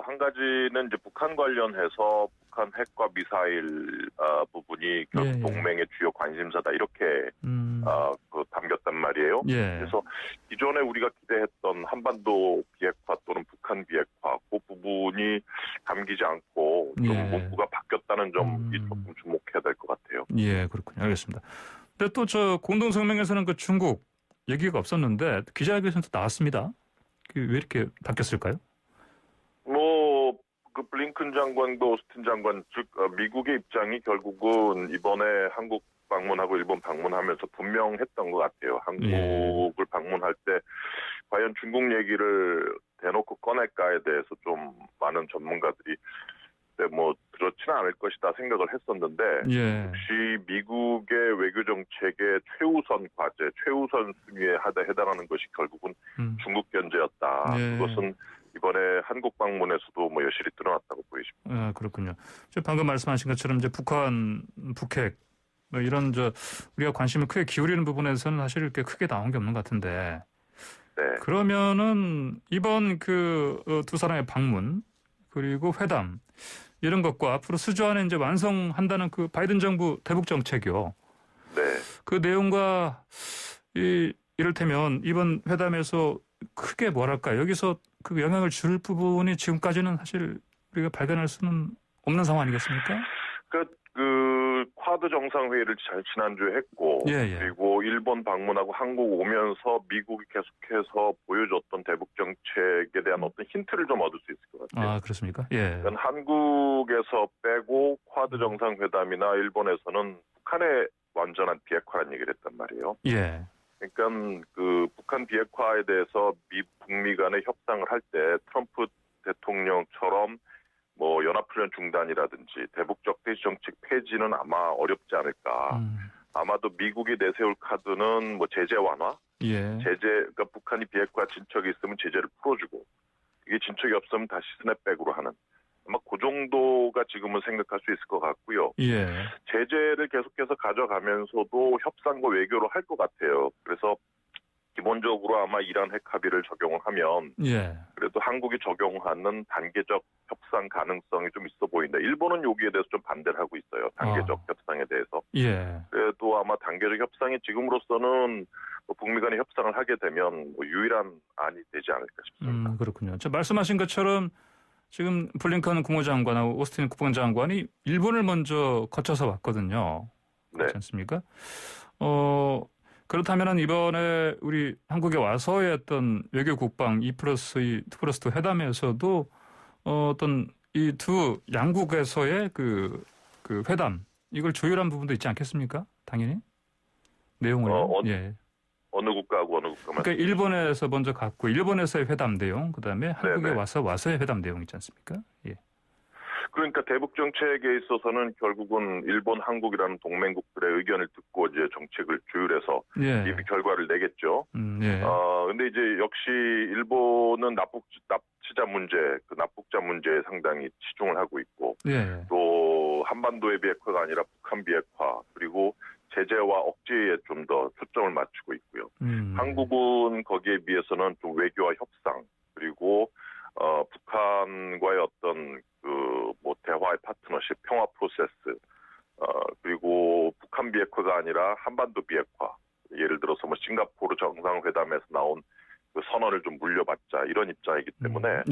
한 가지는 이제 북한 관련해서 북한 핵과 미사일 부분이 결국 동맹의 주요 관심사다 이렇게 담겼단 말이에요. 그래서 기존에 우리가 기대했던 한반도 비핵화 또는 북한 비핵화 그 부분이 담기지 않고 좀 문구가 바뀌었다는 점이 조금 주목해야 될 것 같아요. 예, 그렇군요. 알겠습니다. 근데 또 저 공동성명에서는 그 중국 얘기가 없었는데 기자회견에서 나왔습니다. 왜 이렇게 바뀌었을까요? 그 블링컨 장관도 오스틴 장관 즉 미국의 입장이 결국은 이번에 한국 방문하고 일본 방문하면서 분명했던 것 같아요. 한국을 방문할 때 과연 중국 얘기를 대놓고 꺼낼까에 대해서 좀 많은 전문가들이 뭐 그렇지는 않을 것이다 생각을 했었는데 역시 미국의 외교 정책의 최우선 과제, 최우선 순위에 해당하는 것이 결국은 중국 견제였다. 그것은 이번에 한국 방문에서도 뭐 여실히 드러났다고 보여집니다. 그렇군요. 방금 말씀하신 것처럼 이제 북한, 북핵 뭐 이런 우리가 관심을 크게 기울이는 부분에서는 사실 이렇게 크게 나온 게 없는 것 같은데. 그러면은 이번 그 두 사람의 방문 그리고 회담 이런 것과 앞으로 수주 안에 이제 완성한다는 그 바이든 정부 대북 정책이요. 그 내용과 이를테면 이번 회담에서 크게 뭐랄까 여기서 그 영향을 줄 부분이 지금까지는 사실 우리가 발견할 수는 없는 상황 아니겠습니까? 그 쿼드 정상회의를 지난주에 했고 그리고 일본 방문하고 한국 오면서 미국이 계속해서 보여줬던 대북 정책에 대한 어떤 힌트를 좀 얻을 수 있을 것 같아요. 아, 그렇습니까? 그러니까 한국에서 빼고 쿼드 정상회담이나 일본에서는 북한의 완전한 비핵화라는 얘기를 했단 말이에요. 그러니까 그 북한 비핵화에 대해서 북미 간의 협상을 할 때 트럼프 대통령처럼 뭐 연합훈련 중단이라든지 대북적 대시 정책 폐지는 아마 어렵지 않을까. 아마도 미국이 내세울 카드는 뭐 제재 완화, 그러니까 북한이 비핵화 진척이 있으면 제재를 풀어주고 이게 진척이 없으면 다시 스냅백으로 하는. 아마 그 정도가 지금은 생각할 수 있을 것 같고요. 제재를 계속해서 가져가면서도 협상과 외교를 할 것 같아요. 그래서 기본적으로 아마 이란 핵 합의를 적용을 하면 그래도 한국이 적용하는 단계적 협상 가능성이 좀 있어 보인다. 일본은 여기에 대해서 좀 반대를 하고 있어요. 단계적 협상에 대해서. 그래도 아마 단계적 협상이 지금으로서는 뭐 북미 간의 협상을 하게 되면 뭐 유일한 안이 되지 않을까 싶습니다. 그렇군요. 말씀하신 것처럼 지금 블링컨 국무장관하고 오스틴 국방장관이 일본을 먼저 거쳐서 왔거든요. 그렇지 않습니까? 그렇다면 이번에 우리 한국에 와서의 어떤 외교 국방 2+2 회담에서도 어떤 이 두 양국에서의 그 회담 이걸 조율한 부분도 있지 않겠습니까? 당연히 내용을 어느 국가하고 어느 국가만. 그러니까 일본에서 먼저 갔고 일본에서의 회담 내용 그다음에 한국에 와서의 회담 내용 있지 않습니까? 그러니까 대북 정책에 있어서는 결국은 일본, 한국이라는 동맹국들의 의견을 듣고 이제 정책을 조율해서 이 결과를 내겠죠. 근데 이제 역시 일본은 납치자 문제, 그 납북자 문제에 상당히 치중을 하고 있고, 또 한반도의 비핵화가 아니라 북한 비핵화, 그리고 제재와 억제에 좀 더 초점을 맞추고 있고요. 한국은 거기에 비해서는 좀 외교와 협상, 그리고 북한과의 어떤 대화의 파트너십, 평화 프로세스, 그리고 북한 비핵화가 아니라 한반도 비핵화, 예를 들어서 싱가포르 정상회담에서 나온 그 선언을 좀 물려받자 이런 입장이기 때문에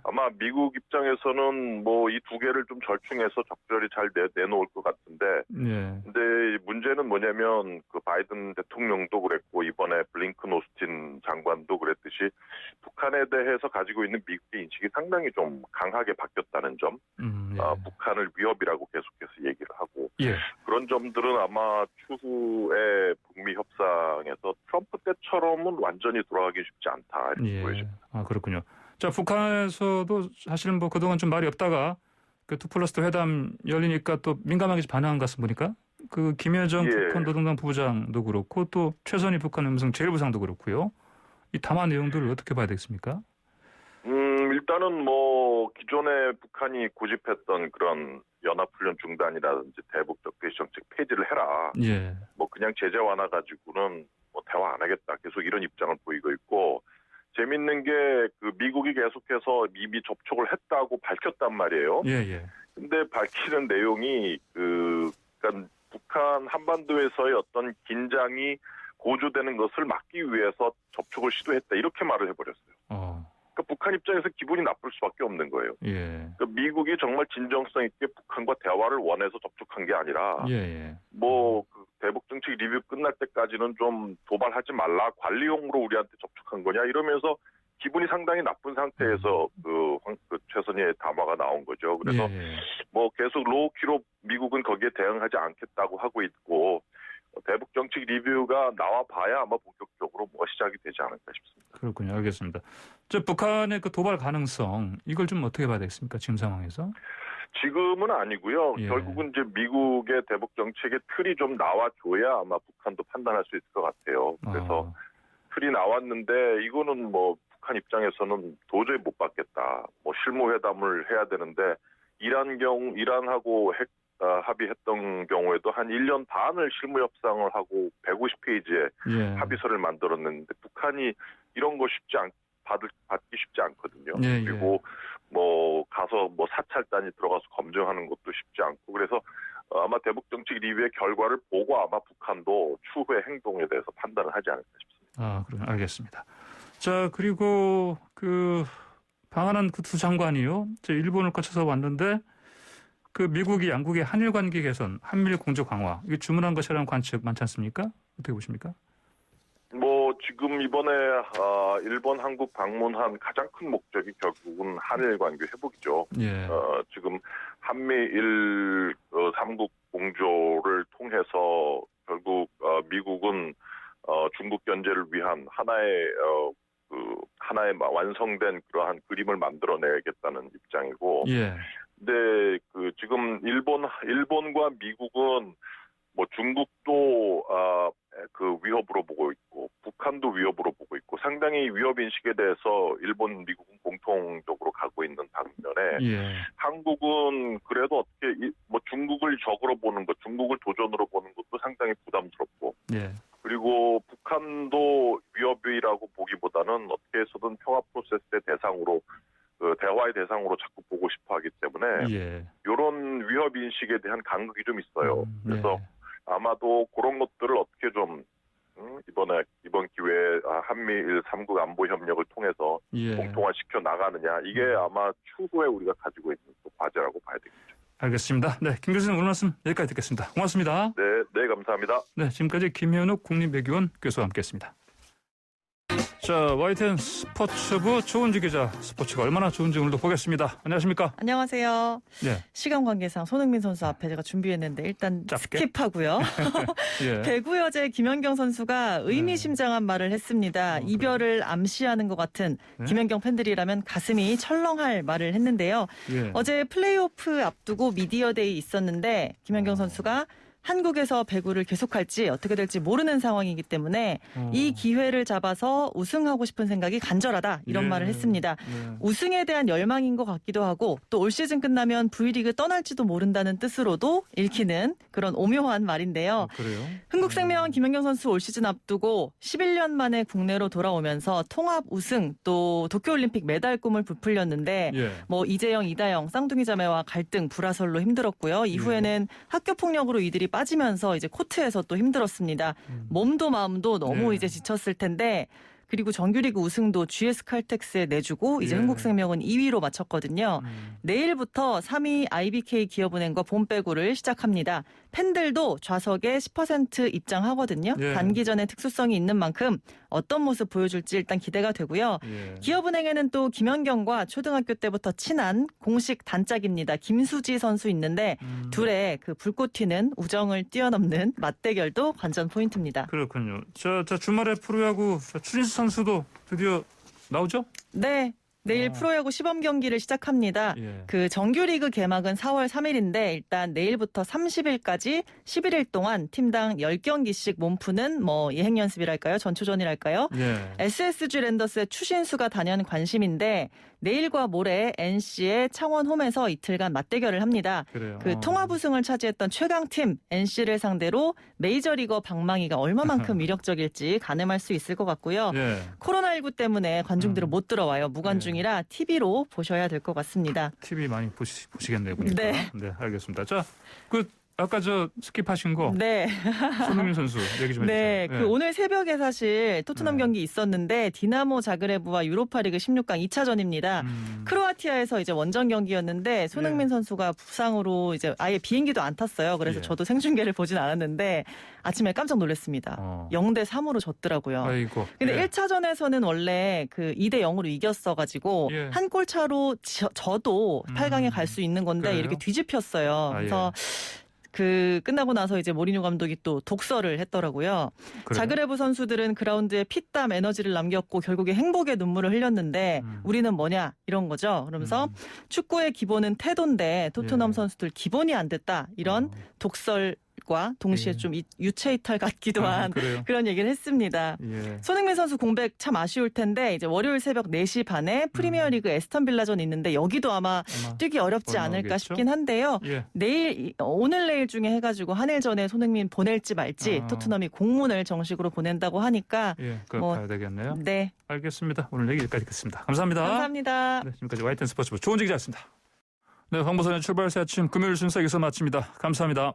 아마 미국 입장에서는 이 두 개를 좀 절충해서 적절히 잘 내놓을 것 같은데, 근데 문제는 뭐냐면 그 바이든 대통령도 그랬고 이번에 블링컨 오스틴 장관도 그랬듯이 북한에 대해서 가지고 있는 미국의 인식이 상당히 좀 강하게 바뀌었다는 점, 북한을 위협이라고 계속해서 얘기를 하고, 그런 점들은 아마 추후에 북미 협상에서 트럼프 때처럼은 완전히 돌아가기 쉽지 않다 이렇게 보여집니다. 그렇군요. 자, 북한에서도 사실은 그동안 좀 말이 없다가 그 2+2 회담 열리니까 또 민감하게 반응한 것 같습니까? 그 김여정 북한 노동당 부부장도 그렇고 또 최선희 북한 음성 제1부상도 그렇고요. 이 담화 내용들을 어떻게 봐야 되겠습니까? 일단은 기존에 북한이 고집했던 그런 연합훈련 중단이라든지 대북 적대시 정책 폐지를 해라. 그냥 제재 완화 가지고는 대화 안 하겠다. 계속 이런 입장을 보이고 있고, 재밌는 게 그 미국이 계속해서 이미 접촉을 했다고 밝혔단 말이에요. 근데 밝히는 내용이 그러니까 북한 한반도에서의 어떤 긴장이 고조되는 것을 막기 위해서 접촉을 시도했다 이렇게 말을 해버렸어요. 그러니까 북한 입장에서 기분이 나쁠 수밖에 없는 거예요. 그러니까 미국이 정말 진정성 있게 북한과 대화를 원해서 접촉한 게 아니라 그 대북 정책 리뷰 끝날 때까지는 좀 도발하지 말라, 관리용으로 우리한테 접촉한 거냐 이러면서 기분이 상당히 나쁜 상태에서 그 최선희의 담화가 나온 거죠. 그래서 계속 로우키로 미국은 거기에 대응하지 않겠다고 하고 있고, 대북 정책 리뷰가 나와 봐야 아마 본격적으로 시작이 되지 않을까 싶습니다. 그렇군요. 알겠습니다. 북한의 그 도발 가능성, 이걸 좀 어떻게 봐야 되겠습니까? 지금 상황에서? 지금은 아니고요. 결국은 이제 미국의 대북 정책의 틀이 좀 나와줘야 아마 북한도 판단할 수 있을 것 같아요. 그래서 틀이 나왔는데 이거는 북한 입장에서는 도저히 못 받겠다. 실무회담을 해야 되는데 이란하고 합의했던 경우에도 한 1년 반을 실무 협상을 하고 150페이지의 합의서를 만들었는데 북한이 이런 거 받기 쉽지 않거든요. 그리고 가서 사찰단이 들어가서 검증하는 것도 쉽지 않고, 그래서 아마 대북 정책 리뷰의 결과를 보고 아마 북한도 추후의 행동에 대해서 판단을 하지 않을까 싶습니다. 그럼 알겠습니다. 자, 그리고 방한한 그 두 장관이요. 일본을 거쳐서 왔는데 그 미국이 양국의 한일 관계 개선, 한미일 공조 강화, 이거 주문한 것이라는 관측 많지 않습니까? 어떻게 보십니까? 지금 이번에 일본, 한국 방문한 가장 큰 목적이 결국은 한일 관계 회복이죠. 지금 한미일 3국 공조를 통해서 결국 미국은 중국 견제를 위한 하나의 완성된 그러한 그림을 만들어내겠다는 입장이고, 근데 지금 일본과 미국은 중국도 위협으로 보고 있고 북한도 위협으로 보고 있고 상당히 위협 인식에 대해서 일본, 미국은 공통적으로 가고 있는 반면에 한국은 그래도 어떻게 중국을 적으로 보는 것, 중국을 도전으로 보는 것도 상당히 부담스럽고, 그리고 북한도 위협이라고 보기보다는 어떻게 해서든 평화 프로세스의 대상으로 대화의 대상으로 자꾸 보고 싶어하기 때문에 이런 위협 인식에 대한 간극이 좀 있어요. 그래서 아마도 그런 것들을 어떻게 좀 이번 기회에 한미일 3국 안보 협력을 통해서 공통화시켜 나가느냐, 이게 아마 추후에 우리가 가지고 있는 또 과제라고 봐야 되겠죠. 알겠습니다. 네, 김 교수님 오늘 말씀 여기까지 듣겠습니다. 고맙습니다. 네, 감사합니다. 네, 지금까지 김현욱 국립외교원 교수와 함께했습니다. 자, YTN 스포츠부 조은지 기자, 스포츠가 얼마나 좋은지 오늘도 보겠습니다. 안녕하십니까? 안녕하세요. 예. 시간 관계상 손흥민 선수 앞에 제가 준비했는데 일단 짧게? 스킵하고요. 예. 배구 여제 김연경 선수가 의미심장한 말을 했습니다. 이별을 암시하는 것 같은 김연경 팬들이라면 가슴이 철렁할 말을 했는데요. 예. 어제 플레이오프 앞두고 미디어데이 있었는데 김연경 선수가 한국에서 배구를 계속할지 어떻게 될지 모르는 상황이기 때문에 이 기회를 잡아서 우승하고 싶은 생각이 간절하다 이런 말을 했습니다. 우승에 대한 열망인 것 같기도 하고 또 올 시즌 끝나면 V리그 떠날지도 모른다는 뜻으로도 읽히는 그런 오묘한 말인데요. 그래요? 흥국생명 김연경 선수 올 시즌 앞두고 11년 만에 국내로 돌아오면서 통합 우승 또 도쿄올림픽 메달 꿈을 부풀렸는데 뭐 이재영, 이다영, 쌍둥이 자매와 갈등, 불화설로 힘들었고요. 이후에는 학교 폭력으로 이들이 빠지면서 이제 코트에서 또 힘들었습니다. 몸도 마음도 너무 이제 지쳤을 텐데 그리고 정규리그 우승도 GS 칼텍스에 내주고 이제 흥국생명은 2위로 마쳤거든요. 내일부터 3위 IBK 기업은행과 봄배구를 시작합니다. 팬들도 좌석에 10% 입장하거든요. 단기전에 특수성이 있는 만큼 어떤 모습 보여줄지 일단 기대가 되고요. 기업은행에는 또 김연경과 초등학교 때부터 친한 공식 단짝입니다. 김수지 선수 있는데 둘의 그 불꽃 튀는 우정을 뛰어넘는 맞대결도 관전 포인트입니다. 그렇군요. 자 주말에 프로야구 추신수 선수도 드디어 나오죠? 네. 내일 프로야구 시범 경기를 시작합니다. 그 정규리그 개막은 4월 3일인데 일단 내일부터 30일까지 11일 동안 팀당 10경기씩 몸푸는 뭐 예행 연습이랄까요? 전초전이랄까요? SSG 랜더스의 추신수가 단연 관심인데 내일과 모레 NC의 창원홈에서 이틀간 맞대결을 합니다. 그래요. 그 통합 우승을 차지했던 최강팀 NC를 상대로 메이저리거 방망이가 얼마만큼 위력적일지 가늠할 수 있을 것 같고요. 코로나19 때문에 관중들은 못 들어와요. 무관중이라 TV로 보셔야 될 것 같습니다. TV 많이 보시겠네요. 보니까. 네, 알겠습니다. 자, 아까 스킵하신 거. 네. 손흥민 선수 얘기 좀 해주세요. 네, 오늘 새벽에 사실 토트넘 경기 있었는데 디나모 자그레브와 유로파리그 16강 2차전입니다. 크로아티아에서 이제 원정 경기였는데 손흥민 선수가 부상으로 이제 아예 비행기도 안 탔어요. 그래서 저도 생중계를 보진 않았는데 아침에 깜짝 놀랐습니다. 0대 3으로 졌더라고요. 아이고. 근데 1차전에서는 원래 그 2대 0으로 이겼어가지고 한 골 차로 저도 8강에 갈 수 있는 건데 이렇게 뒤집혔어요. 그래서 그 끝나고 나서 이제 모리뉴 감독이 또 독서를 했더라고요. 자그레브 선수들은 그라운드에 피땀 에너지를 남겼고 결국에 행복의 눈물을 흘렸는데 우리는 뭐냐 이런 거죠. 그러면서 축구의 기본은 태도인데 토트넘 선수들 기본이 안 됐다 이런 독설과 동시에 좀 유체이탈 같기도 한 그런 얘기를 했습니다. 손흥민 선수 공백 참 아쉬울 텐데 이제 월요일 새벽 4시 반에 프리미어리그 에스턴 빌라전 있는데 여기도 아마 뛰기 어렵지 않을까 싶긴 한데요. 오늘 내일 중에 해가지고 한일전에 손흥민 보낼지 말지 토트넘이 공문을 정식으로 보낸다고 하니까 그거 봐야 되겠네요. 네. 알겠습니다. 오늘 얘기 여기까지 듣겠습니다. 감사합니다. 감사합니다. 네, 지금까지 YTN 스포츠부 조은지 기자였습니다. 네, 황보선의 출발새 아침 금요일 순서 여기서 마칩니다. 감사합니다.